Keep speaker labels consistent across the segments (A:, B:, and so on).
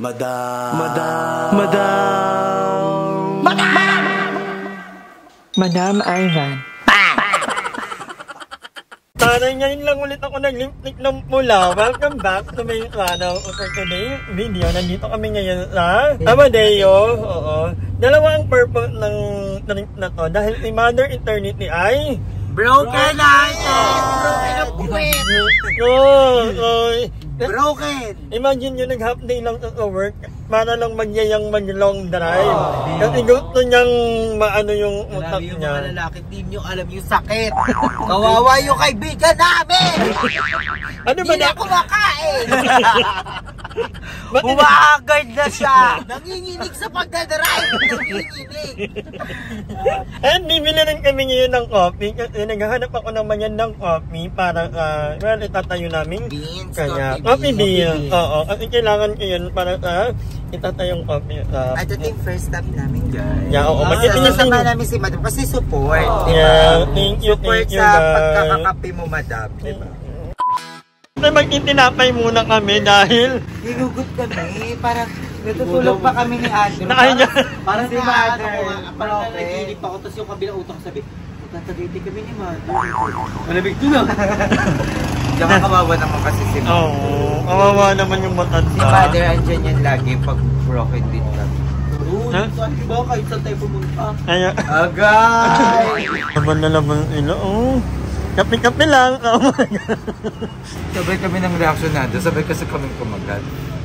A: Madam.
B: Madam Ivan.
C: Sana ngayon lang ulit ako nag-lip-lip ng pula. Welcome back to my channel for today's video. Nandito kami ngayon sa Amadeo. Oo. Dalawa ang purpose ng trip na to. Dahil si Mother Eternity ay
A: Broken hearted! Broken ang puwet! Broken!
C: Imagine nyo, nag-half day lang sa work para lang magyayang mag-long drive. Kasi gusto niyang maano yung utak
A: Marami yung
C: niya.
A: mga lalaki, di nyo alam yung sakit. Kawawa yung kaibigan namin!
C: Ano ba
A: Hindi
C: na?
A: na kumakain!
C: Ba't hindi-
A: Umahagard na siya! Nanginginig sa pagdadrive! Nanginginig!
C: And bibili rin kami ngayon ng coffee kasi naghahanap ako naman yan ng coffee para well, itatayo namin.
A: Beans,
C: Kaya,
A: coffee
C: beans. Oo, kasi kailangan ko yun para itatayo yung coffee.
A: At ito yung first stop namin, guys.
C: Yeah, oo. Magtitingin
A: Sasama namin si Madam kasi support, di ba?
C: Yeah, thank you,
A: Support
C: thank you,
A: sa
C: guys.
A: pagkakakape mo, Madam, di ba?
C: Magtitinapay muna kami dahil
A: Hinugot kami, parang natutulog pa kami ni Andrew.
C: Nakaya.
A: Parang si Mother.
D: Parang nagiginig pa ako, tapos yung kabilang utang sabi, magtatagiti kami ni Mother. Malamig to na.
A: Tsaka kawawa naman kasi si Mother.
C: Oo, kawawa naman yung matanda.
A: Si Mother andyan yan lagi pag broken din kami.
D: Oo,
C: Huh?
D: saan ba kahit saan tayo pumunta?
C: Kaya,
A: Agay!
C: laban na laban ilo. Oh, kape-kape lang. Oh my God.
A: Sabay kami ng reaction natin, sabay kasi kami kumagat.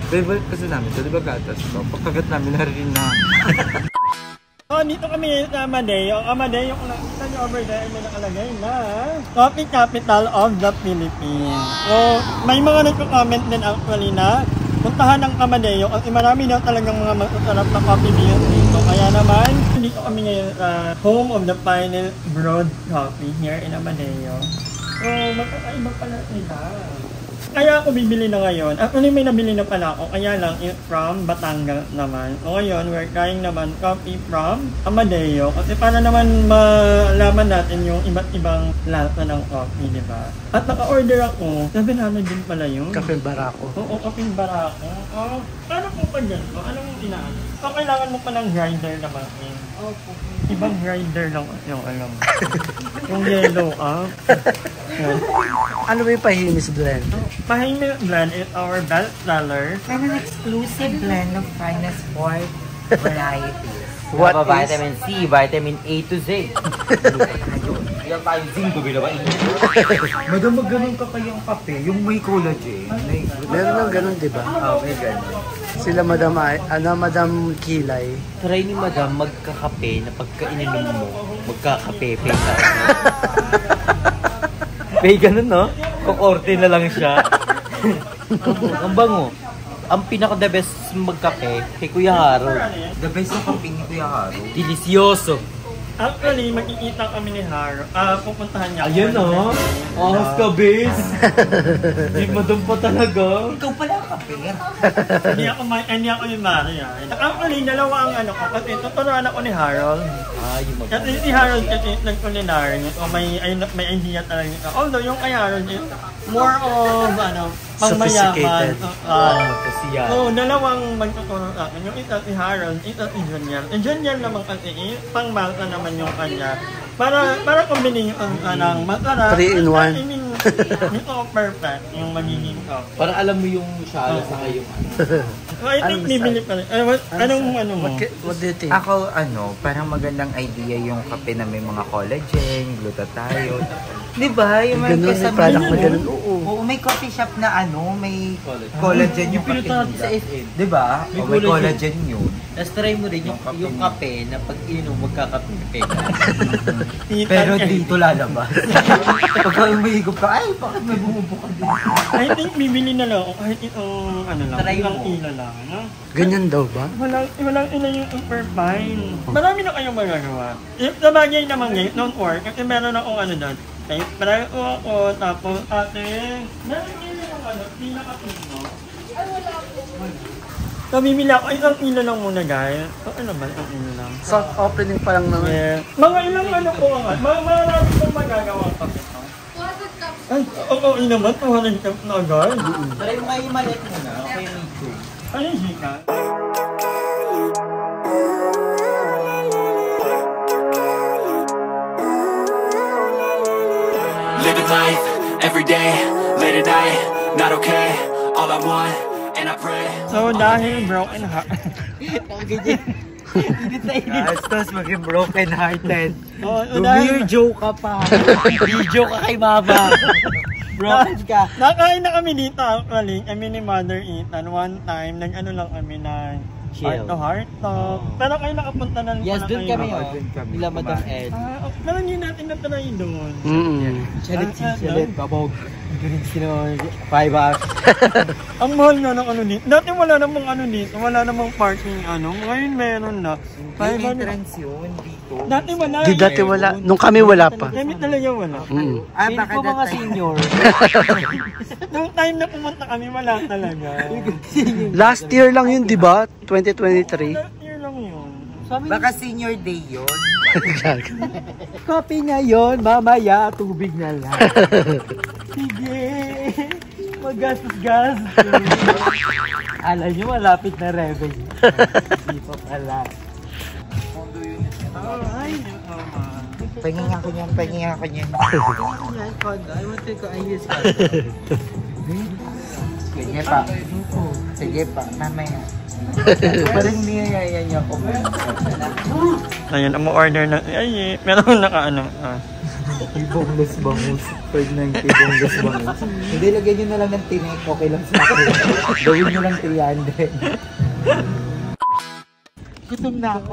A: Favorite kasi namin ito, di ba gatas to? Pagkagat namin narinig na.
C: Oh, dito kami sa Amadeo. Amadeo, kung nakita nyo over there, may nakalagay na Coffee Capital of the Philippines. So, may mga nagko-comment din actually na puntahan ng Amadeo kasi marami daw talagang mga masasarap na coffee beans dito. Kaya naman, dito kami ngayon sa home of the final brewed coffee here in Amadeo. So, magkakaiba pala sila. Kaya ako bibili na ngayon. Actually, may nabili na pala ako. Kaya lang, it's from Batangas naman. O ngayon, we're trying naman coffee from Amadeo. Kasi para naman malaman natin yung iba't ibang lasa ng coffee, di ba? At naka-order ako. 700 din pala yun.
B: Kape Barako.
C: Oo, coffee barako. Oh, paano po pa dyan? O, anong inaan? So, kailangan mo pa ng grinder naman.
D: Opo.
C: Ibang grinder lang yung alam. Yung yellow, Yan.
B: Ano ba yung Pahimis blend?
C: Pahimil blend is our best seller.
A: An exclusive blend of finest pork varieties.
B: What is?
D: Vitamin C, vitamin A to Z. Yan tayo zinc, ba?
A: Madam, mag-ganun ka kayang kape, yung may collagen.
B: Meron ng ganun, di ba?
A: Oh, may ganun.
B: Sila Madam Kilay.
D: Try ni Madam magkakape na pagka ininom mo, magkakape ka. May ganun, no? Kukorte na lang siya. Ang bango. Ang pinaka-the best magkape kay Kuya Harold.
A: The best na kape ni Kuya Haro.
D: Delicioso.
C: Actually, makikita kami ni Haro. Pupuntahan niya.
D: Ayun, no? Ahas ka, bes. Di Madam pa talaga.
A: Ikaw pala ang kape.
C: Hindi ako yung Maria. Actually, dalawa ang ano ko. Kasi tuturuan ako ni Harold.
D: Yung
C: Kasi si Harold kasi nag-culinary. O may idea talaga. Although yung kay Harold is more of pangmayaman.
B: Sophisticated.
D: kasi yan.
C: So, dalawang magtuturo sa akin. Yung isa si Harold, isa si Junior. Si Junior naman kasi pang-malta naman yung kanya. Para kombinin yung ng masarap.
B: 3 in 1.
C: I mean, ito perfect yung magiging coffee.
D: Para alam mo yung shala sa kayong
C: So, I think bibili pa rin. Anong mo?
B: What do you think?
A: Ako, parang magandang idea yung kape na may mga collagen, glutathione. Di ba? Yung mga
B: Ganun, may product na ganun. Oo.
A: Oo, may coffee shop na may collagen yung kape
D: pinunta natin
A: nila.
D: sa SM.
A: Di ba?
D: May
A: O, may
D: collagen.
A: collagen yun.
D: Tapos try mo rin yung kape na pag ininom magkakape ka.
A: Pero dito lalabas. Pagka umihigop ka, ay, bakit may bumubuka dito?
C: I think bibili na lang ako kahit itong
D: Try
C: ilang
D: mo.
C: kilo lang. No?
B: Ganyan daw ba?
C: Walang ina yung super fine. Marami na kayong magagawa. If sa bagay naman ngayon, don't work. Kasi meron akong doon. Okay, parayo ako, tapos ate, meron din yung pinaka-pino. Ay, wala po. So, bibili ako, isang kilo lang muna guys. So, ano ba, isang kilo lang?
B: Soft opening pa lang naman.
C: Yeah. Mga ilang po marami pong magagawa pa. Ay, oo, naman, 200 cups na agad.
D: Try mo kayo malit muna. Okay, me too.
C: Ano yung hika?
E: Living life, every day, late at night, not okay. All I want, and I pray.
C: So dahil broken heart.
D: Gastos, maging broken hearted.
C: Oh,
D: Joke ka pa. Video ka kay mama. Broken ka.
C: Nakain na kami dito actually. Kami ni Mother Ethan. One time, nag-ano lang kami na heart to heart talk. Pero kayo nakapunta na
D: Yes,
C: pala
D: doon
C: kayo.
D: kami.
A: Doon kami
D: Nila Madam
A: kumain.
D: Ed.
C: Pero hindi natin na-try doon.
D: Chalet, babog. Drinks na 5 hours.
C: Ang mahal nga ng ano dito. Dati wala namang ano dito. Wala namang parking ano. Ngayon meron na.
A: May entrance yun dito.
C: Dati wala.
B: Di dati wala. Nung kami wala pa.
C: Kami talaga wala.
D: Feel ko mga senior.
C: Nung time na pumunta kami, wala talaga.
B: Last year lang yun, di ba? 2023.
C: Last year lang yun.
A: Baka senior day yun.
D: Coffee na yon, mamaya tubig na lang.
C: Sige. Magastos-gastos.
D: Alam nyo, malapit na revenue. Hindi pa pala.
C: Ay,
A: Pahingin ako niyan, pahingin ako niyan.
D: I want to go ayos ka.
A: Sige pa. Sige pa, mamaya. Parang niyayaya niya ako.
C: ayun, ang order na. Ay, meron naka ano.
A: Boneless bangus. 590 boneless bangus. Hindi, lagyan nyo na lang ng tinik. Okay lang sa akin. Gawin nyo lang 300. Gutom na ako.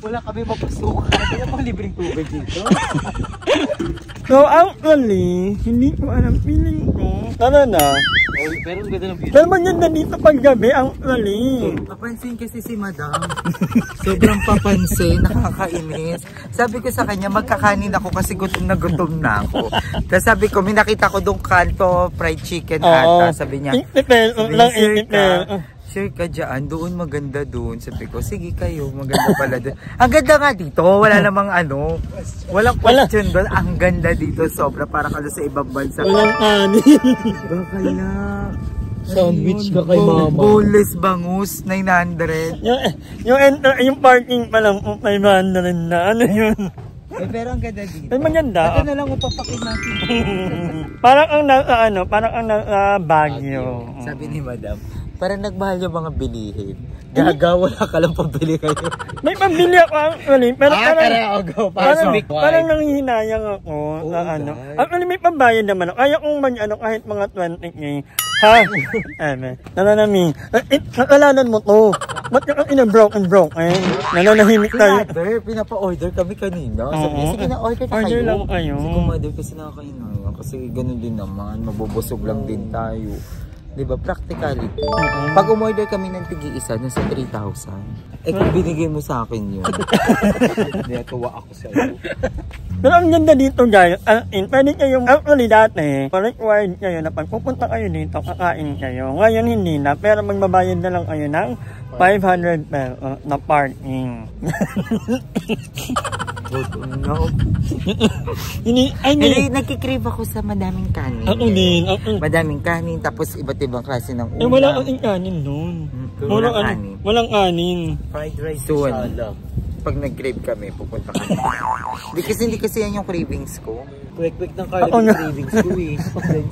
A: Wala kami mapasukan. Wala pang libreng tubig dito.
C: So actually, hindi ko alam, feeling ko. Tara na.
D: Pero ang ganda ng video.
C: Pero maganda dito pag gabi, actually.
A: Papansin kasi si Madam. Sobrang papansin, nakakainis. Sabi ko sa kanya, magkakanin ako kasi gutom na ako. Tapos sabi ko, may nakita ko doon kanto, fried chicken ata. Sabi niya,
C: lang
A: share ka dyan, doon maganda doon. Sabi ko, sige kayo, maganda pala doon. Ang ganda nga dito, wala namang ano, walang question doon. Ang ganda dito, sobra, para ka sa ibang bansa.
C: Walang ani.
A: Bakala.
D: Sandwich ka kay mama.
A: Boneless bangus, 900.
C: yung parking pa lang, 500 na. Ano yun?
A: Eh, pero ang ganda dito.
C: Ay, maganda.
A: Ito na lang upapakin natin.
C: Parang ang nasa parang ang nasa Baguio.
A: Sabi ni Madam, parang nagmahal yung mga bilihin. Gaga, wala ka lang pabili kayo.
C: May pambili ako actually, pero parang nanghihinayang ako sa ano. Actually may pambayad naman ako. Kaya kong kahit mga 20k. Ha? Nananami. Nakalanan mo to. Ba't ka broken? Nananahimik tayo.
A: Mother, pinapa-order kami kanina. Sabi niya, sige na, order na
C: Order
A: kayo.
C: lang kayo.
A: Sige, Mother, kasi nakakainaya. Kasi ganun din naman, mabubusog lang din tayo. Diba, practicality. Pag umorder kami ng tigi-isa, nasa 3,000. Eh, kung binigay mo sa akin yun. Hindi, tuwa ako sa iyo.
C: Pero ang ganda dito guys, pwede kayong, actually dati, required kayo na pag pupunta kayo dito, kakain kayo. Ngayon hindi na, pero magbabayad na lang kayo ng 500 pesos na parking.
A: No.
C: Hindi,
A: nagkikrave ako sa madaming kanin.
C: Ako din.
A: Madaming kanin, tapos iba't ibang klase ng ulam.
C: Wala kasing kanin doon.
A: Walang kanin.
C: Walang kanin.
D: Fried rice
A: So,
D: salad.
A: pag nag-crave kami, pupunta kami. Hindi kasi yan yung cravings ko.
D: Quick ng Carla cravings ko eh.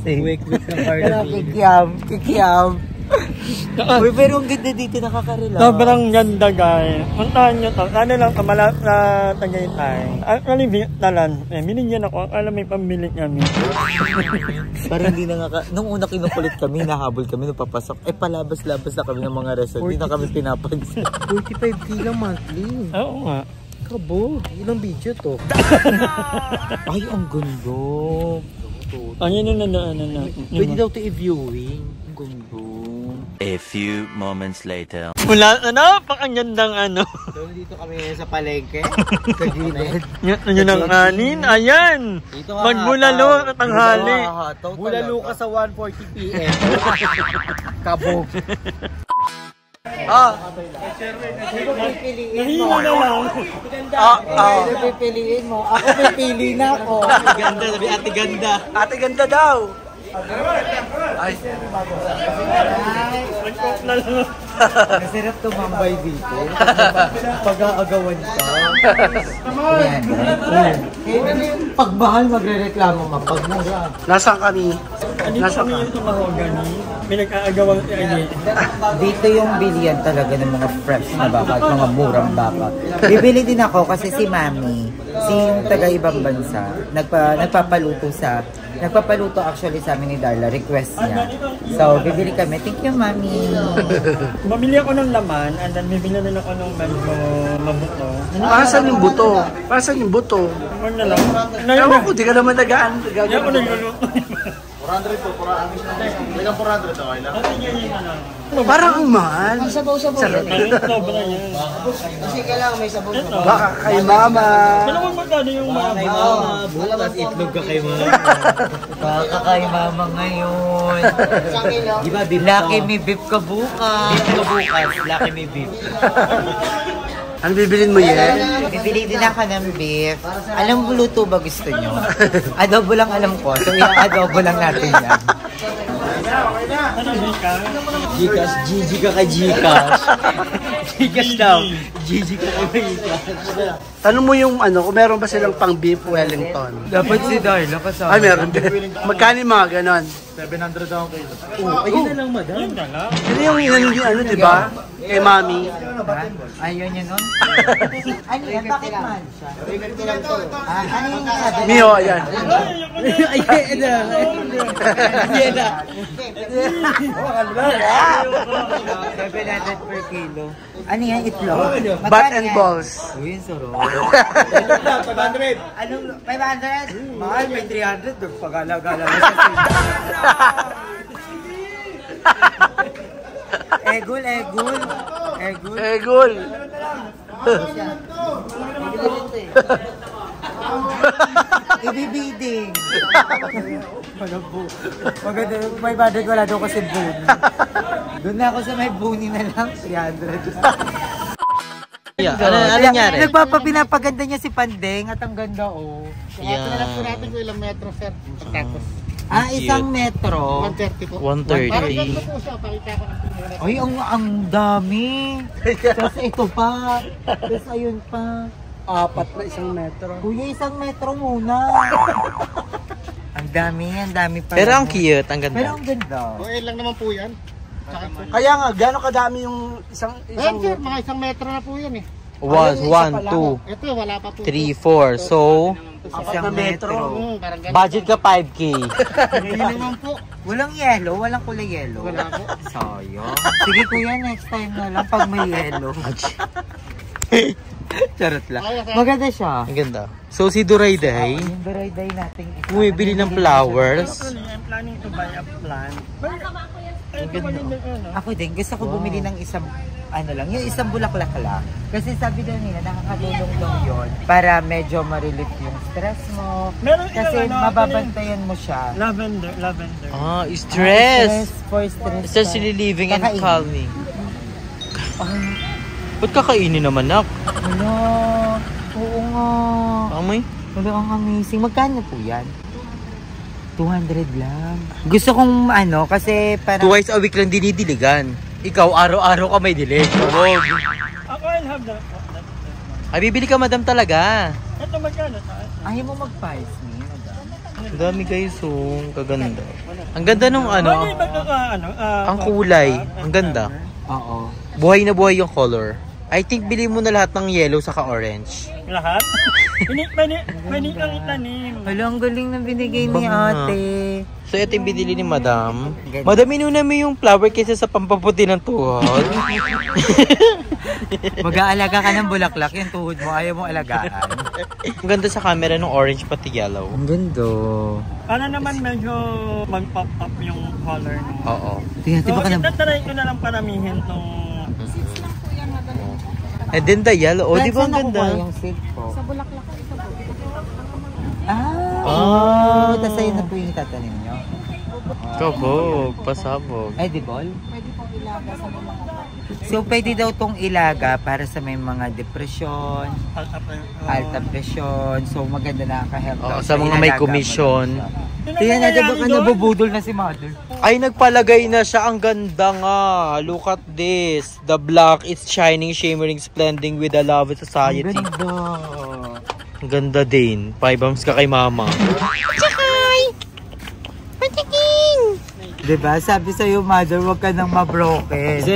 D: Quick ng Carla.
A: Kikiam. Uy, pero ang ganda dito, nakaka-relax.
C: Sobrang ganda guys. Puntahan nyo to. Ano lang, malapit na Tagaytay. Actually, talan. Binigyan ako. Alam, may pambili kami.
A: Parang hindi na nga, nung una kinukulit kami, nahabol kami, nung papasok, palabas-labas na kami ng mga resort. Hindi na kami pinapansin.
D: 45k lang monthly.
C: Oo nga.
D: Kabog. Ilang video to?
A: Ay, ang ganda.
C: Ayun na na.
D: Pwede daw to i-viewing.
A: Ang ganda.
E: A few moments later.
C: Wala, napakagandang ano.
D: So, dito kami sa palengke. Sa gilid.
C: Yun ang kanin. Ayan. Magbulalo at tanghali.
D: Bulalo ka sa 1:40 PM. Kabog.
C: Nahilo na lang.
A: Pipiliin mo. Ako pipili na ako.
D: Ate ganda, sabi ate ganda.
B: Ate ganda daw. Ay,
A: Masarap tumambay dito. Pag-aagawan ka. Yan. Pagmahal, magre-reklamo mapagmura.
B: nasaan kami?
C: Andito kami yung mahogany. Pinag-aagawan si Ayen.
A: Dito yung bilian talaga ng mga fresh na baka at mga murang baka. Bibili din ako kasi si Mami, si yung taga-ibang bansa, nagpapaluto actually sa amin ni Darla, request niya. So, bibili kami. Thank you, Mami.
C: Mamili ako ng laman and then bibili rin ako ng medyo mabuto.
B: Para saan yung buto? Para saan yung buto?
C: Huwag na lang.
B: Ewan ko, di ka naman nagaan.
C: Hindi ako nagluluto.
F: 400 po, 400. Talagang 400 okay lang.
B: Parang ang mahal.
C: Sobra yan.
B: Baka kay mama.
C: Ano mo magkano yung mga
D: Bukas itlog ka kay mama.
A: Baka kay Mama ngayon.
D: Di ba beef
A: Lucky may beef ka bukas.
D: Beef ka bukas, laki may beef.
B: Ano bibilin mo, Yen?
A: Bibili din ako ng beef. Alam mo luto ba gusto nyo? Adobo lang alam ko. So, i-adobo lang natin yan.
C: ano din ka?
D: Gcash, GG ka kay Gcash. Gcash daw. GG ka kay Gcash.
B: Tanong mo yung ano, kung meron ba silang pang beef Wellington?
A: Dapat si Darla kasama.
B: Ay, meron din. Magkano yung mga ganon?
F: 700 daw kayo.
D: Ayun na lang, madam.
C: Yun ka lang.
B: Ano yung inanong yung ano, di ba? Kay mami.
A: Ayun yun nun? Ano yan? Bakit mahal siya? Ano yung sabi?
B: Mio, ayan.
D: Ayun na. Ayun na.
A: 700 per kilo. Ano yan? Itlog?
B: Bat and balls.
A: Uy, sarap.
F: 500.
A: Anong 500? Mahal, may 300. Pag-alagala mo sa Egul.
B: Egol.
A: Ibibiding. Maganda, may budget wala daw kasi bone. Doon na ako sa may bone na lang, 300.
D: Yeah, ano nangyari?
A: Nagpapinapaganda niya si Pandeng at ang ganda oh.
D: Yeah.
F: Natin ko ilang metro, sir. Pagkatapos.
A: Isang metro.
F: 130 po.
D: 130.
F: Parang ganito po siya. Pakita ko ng pinira.
A: Ay, ang dami. Tapos ito pa. Tapos ayun pa.
B: 4 na isang metro.
A: Kuya, isang metro muna. Ang dami pa.
D: Pero ang cute, ang
A: Pero
D: ganda.
A: ang ganda.
F: Okay lang naman po yan.
B: Kaya nga, gano'ng kadami yung isang
F: Ayan, sir. Mga isang metro na po yan eh.
D: 1, 2,
F: Ito, wala pa po.
D: 3, 4. So,
A: Isang metro.
F: Parang ganito.
D: budget ka 5K.
F: Hindi naman po.
A: Walang yellow, walang kulay yellow.
F: Wala po.
A: Sayang. Sige kuya, next time na lang pag may yellow. Charot lang. Maganda siya.
D: Ang ganda. So, si Duray Day,
A: Yung day natin.
D: bumibili ng flowers.
C: Actually, I'm planning to buy a plant. Ay, maganda ano.
A: Ako din, gusto ko bumili ng isang, ano lang, yung isang bulaklak lang. Kasi sabi daw nila, nakakatulong daw yun para medyo ma-relieve yung stress mo.
C: Meron
A: Kasi
C: ilang ano,
A: mababantayan mo siya.
C: Lavender.
D: Ah, stress.
A: For stress.
D: Stress relieving and
A: Kakainin.
D: calming.
A: Ay,
D: Ba't kakainin naman, nak?
A: wala. Oo nga.
D: Amoy?
A: Wala, ang amazing. Magkano po yan? 200 lang. Gusto kong ano, kasi parang...
D: Twice a week lang dinidiligan. Ikaw, araw-araw ka may dilig.
C: Ako, I'll have that.
D: Ay, bibili ka, madam, talaga.
C: Ito magkano taas?
A: Ayaw mo mag-price me, madam.
D: Ang dami guys, oh. Kaganda. Ang ganda nung ano,
C: Bagay ba ito
D: ang kulay. Ang ganda.
A: Oo.
D: Buhay na buhay yung color. I think bili mo na lahat ng yellow saka orange.
C: Lahat? Pwede kang itanim.
A: Hala, ang galing na binigay ni
D: Banga.
A: ate.
D: So, ito yung binili ni madam. Madam, inuna mo yung flower kaysa sa pampaputi ng tuhod.
A: Mag-aalaga ka ng bulaklak, yung tuhod mo, ayaw mo alagaan.
D: Ang ganda sa camera ng orange pati yellow.
A: Ang ganda.
C: Para naman medyo mag-pop up yung color.
D: Oo.
A: Tingnan,
C: So,
A: ba ka na...
C: itatry ko na lang paramihin tong...
D: And then the yellow. Oh, di ba ang ganda?
A: Yung seed ko?
G: Sa bulaklak ko isa po.
A: Tapos ayun na po yung tatanim nyo.
D: Kabog, pasabog.
A: Edible?
G: Pwede pong ilaga sa bulaklak.
A: So, pwede daw tong ilaga para sa may mga depresyon, alta presyon. So, maganda na ka-help.
D: Sa mga may komisyon.
A: Tingnan natin baka nabubudol na si Mother.
D: Ay, nagpalagay na siya. Ang ganda nga. Look at this. The black is shining, shimmering, splending with the love of society.
A: Ang ganda.
D: Ang ganda din. 5 bumps ka kay mama.
A: Diba? Sabi sa'yo, Mother, huwag ka nang mabroken.
D: So,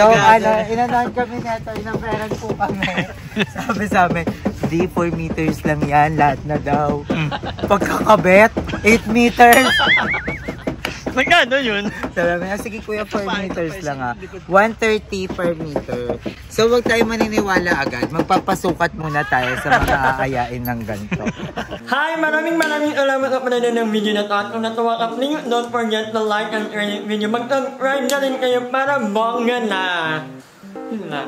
A: inanahan kami neto, inaperan po kami. Sabi sa amin, di 4 meters lang yan, lahat na daw. Pagkakabet, 8 meters.
C: Magkano yun?
A: Sabi namin, sige kuya, 4 meters lang ha. 130 per meter. So huwag tayo maniniwala agad. Magpapasukat muna tayo sa mga aayain ng ganito.
C: Hi! Maraming salamat sa panonood ng video na to. At kung natuwa ka, please don't forget to like and share this video. Mag-subscribe na rin kayo para bongga na. Yun na.